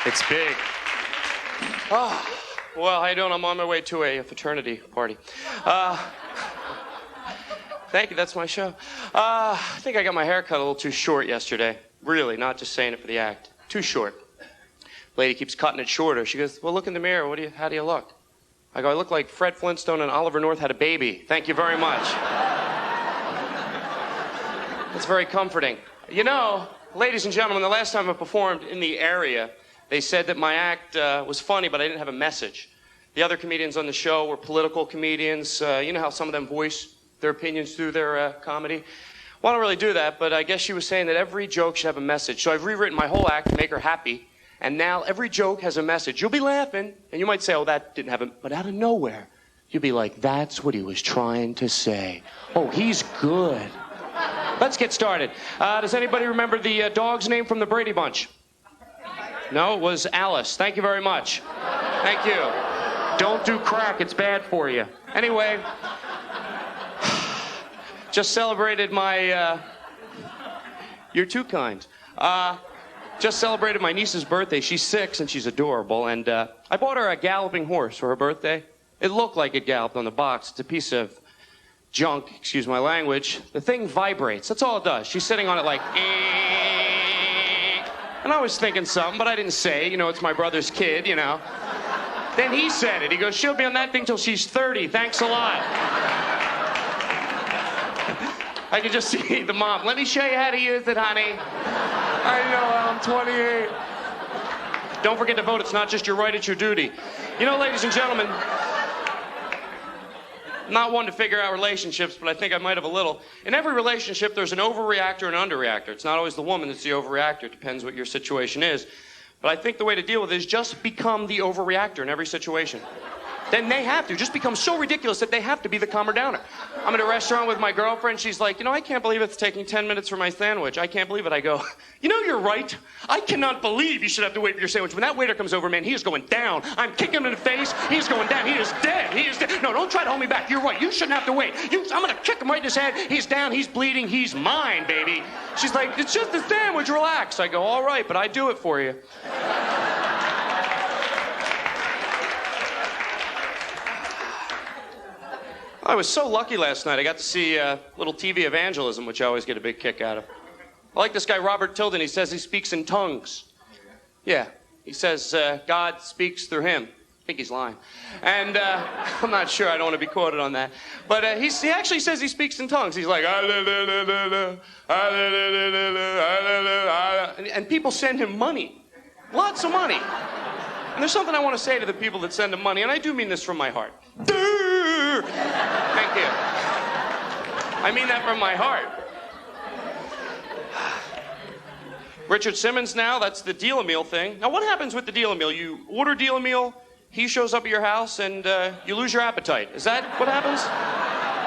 It's big. Oh, well, how you doing? I'm on my way to a fraternity party. Thank you, that's my show. I think I got my hair cut a little too short yesterday. Really, not just saying it for the act. Too short. Lady keeps cutting it shorter. She goes, well, look in the mirror. How do you look? I go, I look like Fred Flintstone and Oliver North had a baby. Thank you very much. That's very comforting. You know, ladies and gentlemen, the last time I performed in the area, they said that my act was funny, but I didn't have a message. The other comedians on the show were political comedians. You know how some of them voice their opinions through their comedy? Well, I don't really do that, but I guess she was saying that every joke should have a message. So I've rewritten my whole act to make her happy. And now every joke has a message. You'll be laughing, and you might say, oh, that didn't have a... But out of nowhere, you'll be like, that's what he was trying to say. Oh, he's good. Let's get started. Does anybody remember the dog's name from the Brady Bunch? No, it was Alice. Thank you very much. Thank you. Don't do crack. It's bad for you. Anyway, just celebrated my... You're too kind. Just celebrated my niece's birthday. She's 6 and she's adorable. And I bought her a galloping horse for her birthday. It looked like it galloped on the box. It's a piece of junk, excuse my language. The thing vibrates. That's all it does. She's sitting on it like, and I was thinking something, but I didn't say. You know, it's my brother's kid, you know. Then he said it. He goes, she'll be on that thing till she's 30. Thanks a lot. I could just see the mom. Let me show you how to use it, honey. I know, I'm 28. Don't forget to vote. It's not just your right, it's your duty. You know, ladies and gentlemen, I'm not one to figure out relationships, but I think I might have a little. In every relationship, there's an overreactor and an underreactor. It's not always the woman that's the overreactor. It depends what your situation is. But I think the way to deal with it is just become the overreactor in every situation. Then they have to. Just become so ridiculous that they have to be the calmer downer. I'm at a restaurant with my girlfriend. She's like, you know, I can't believe it's taking 10 minutes for my sandwich. I can't believe it. I go, you know, you're right. I cannot believe you should have to wait for your sandwich. When that waiter comes over, man, he is going down. I'm kicking him in the face. He's going down. He is dead. He is dead. No, don't try to hold me back. You're right. You shouldn't have to wait. I'm going to kick him right in his head. He's down. He's bleeding. He's mine, baby. She's like, it's just a sandwich. Relax. I go, all right, but I do it for you. I was so lucky last night. I got to see a little TV evangelism, which I always get a big kick out of. I like this guy, Robert Tilden. He says he speaks in tongues. Yeah, he says God speaks through him. I think he's lying. And I'm not sure. I don't want to be quoted on that. But he actually says he speaks in tongues. He's like... And people send him money. Lots of money. And there's something I want to say to the people that send him money, and I do mean this from my heart. Thank you. I mean that from my heart. Richard Simmons now, that's the deal-a-meal thing. Now, what happens with the deal-a-meal? You order deal-a-meal, he shows up at your house, and you lose your appetite. Is that what happens?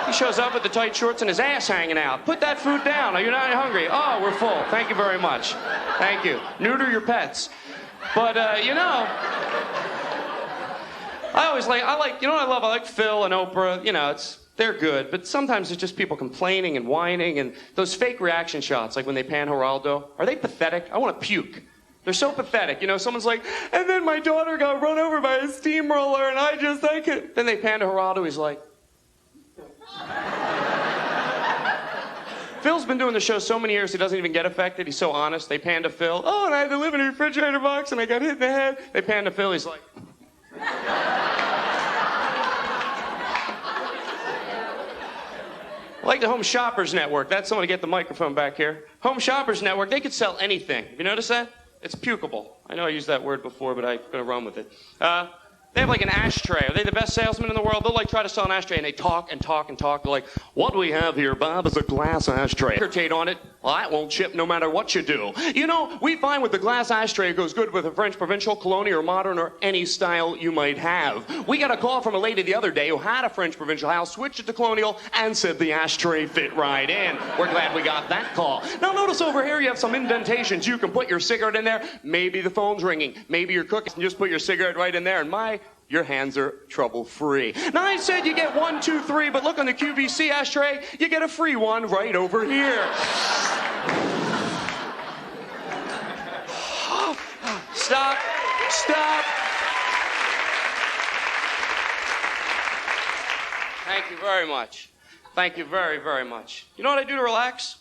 He shows up with the tight shorts and his ass hanging out. Put that food down. Are you not hungry? Oh, we're full. Thank you very much. Thank you. Neuter your pets. But, you know... I like Phil and Oprah, you know, they're good, but sometimes it's just people complaining and whining and those fake reaction shots, like when they pan Geraldo. Are they pathetic? I want to puke. They're so pathetic, you know, someone's like, and then my daughter got run over by a steamroller and I could. Then they pan to Geraldo, he's like. Phil's been doing the show so many years he doesn't even get affected. He's so honest. They pan to Phil, oh, and I had to live in a refrigerator box and I got hit in the head. They pan to Phil, he's like. Like the Home Shoppers Network. That's someone to get the microphone back here. Home Shoppers Network, they could sell anything. Have you noticed that? It's pukeable. I know I used that word before, but I'm going to run with it. They have like an ashtray. Are they the best salesmen in the world? They'll like try to sell an ashtray, and they talk and talk and talk. They're like, what do we have here, Bob, is a glass ashtray. Irritate on it. Well, that won't chip no matter what you do. You know, we find with the glass ashtray, it goes good with a French provincial, colonial, or modern, or any style you might have. We got a call from a lady the other day who had a French provincial house, switched it to colonial, and said the ashtray fit right in. We're glad we got that call. Now notice over here you have some indentations. You can put your cigarette in there. Maybe the phone's ringing. Maybe you're cooking. You just put your cigarette right in there, and your hands are trouble-free. Now, I said you get 1, 2, 3, but look on the QVC ashtray, you get a free one right over here. Stop. Stop. Thank you very much. Thank you very, very much. You know what I do to relax?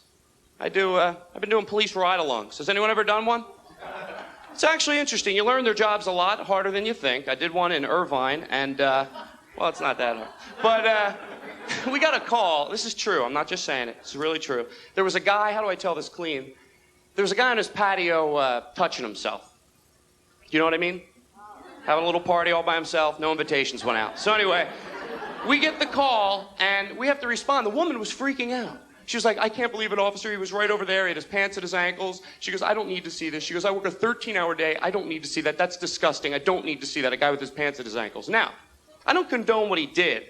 I've been doing police ride-alongs. Has anyone ever done one? It's actually interesting. You learn their jobs a lot harder than you think. I did one in Irvine, and, well, it's not that hard. But we got a call. This is true. I'm not just saying it. It's really true. There was a guy, how do I tell this clean? There was a guy on his patio touching himself. You know what I mean? Having a little party all by himself. No invitations went out. So anyway, we get the call, and we have to respond. The woman was freaking out. She was like, I can't believe it, officer. He was right over there. He had his pants at his ankles. She goes, I don't need to see this. She goes, I work a 13-hour day. I don't need to see that. That's disgusting. I don't need to see that. A guy with his pants at his ankles. Now, I don't condone what he did,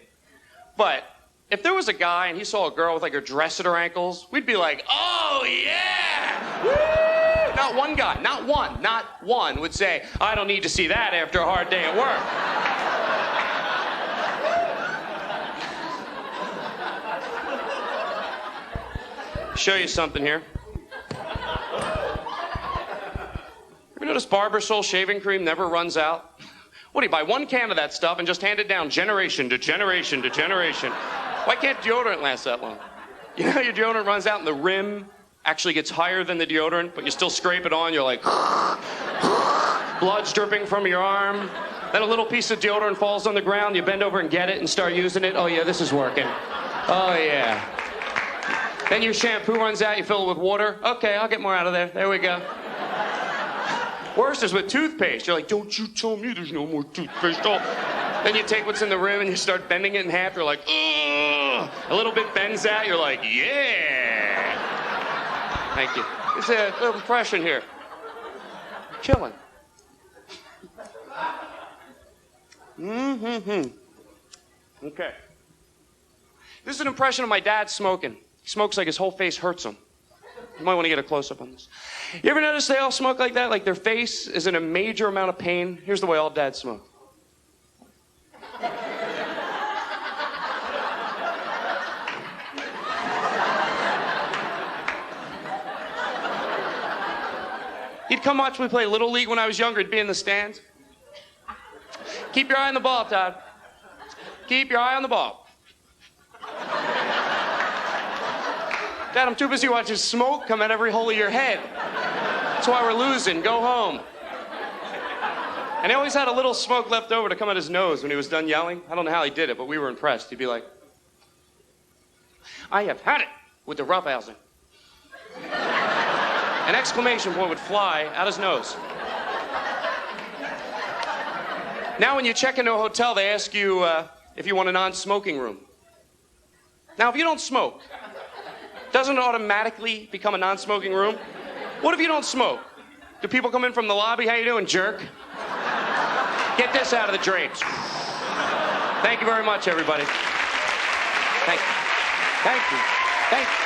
but if there was a guy and he saw a girl with like her dress at her ankles, we'd be like, oh yeah! Woo! Not one guy, not one would say, I don't need to see that after a hard day at work. Show you something here. You notice Barber Soul shaving cream never runs out? What do you buy? One can of that stuff and just hand it down generation to generation to generation. Why can't deodorant last that long? You know, your deodorant runs out and the rim actually gets higher than the deodorant, but you still scrape it on. You're like, blood's dripping from your arm. Then a little piece of deodorant falls on the ground. You bend over and get it and start using it. Oh, yeah, this is working. Oh, yeah. Then your shampoo runs out. You fill it with water. Okay, I'll get more out of there. There we go. Worst is with toothpaste. You're like, don't you tell me there's no more toothpaste. Oh. Then you take what's in the rim and you start bending it in half. You're like, ugh. A little bit bends out. You're like, yeah. Thank you. It's a little impression here. Killing. Okay. This is an impression of my dad smoking. He smokes like his whole face hurts him. You might want to get a close-up on this. You ever notice they all smoke like that? Like their face is in a major amount of pain? Here's the way all dads smoke. He'd come watch me play Little League when I was younger. He'd be in the stands. Keep your eye on the ball, Todd. Keep your eye on the ball. Dad, I'm too busy watching smoke come out every hole of your head. That's why we're losing. Go home. And he always had a little smoke left over to come out his nose when he was done yelling. I don't know how he did it, but we were impressed. He'd be like, I have had it with the roughhousing. An exclamation point would fly out his nose. Now when you check into a hotel, they ask you if you want a non-smoking room. Now, if you don't smoke, doesn't it automatically become a non-smoking room? What if you don't smoke? Do people come in from the lobby? How you doing, jerk? Get this out of the drapes. Thank you very much, everybody. Thank you. Thank you. Thank you.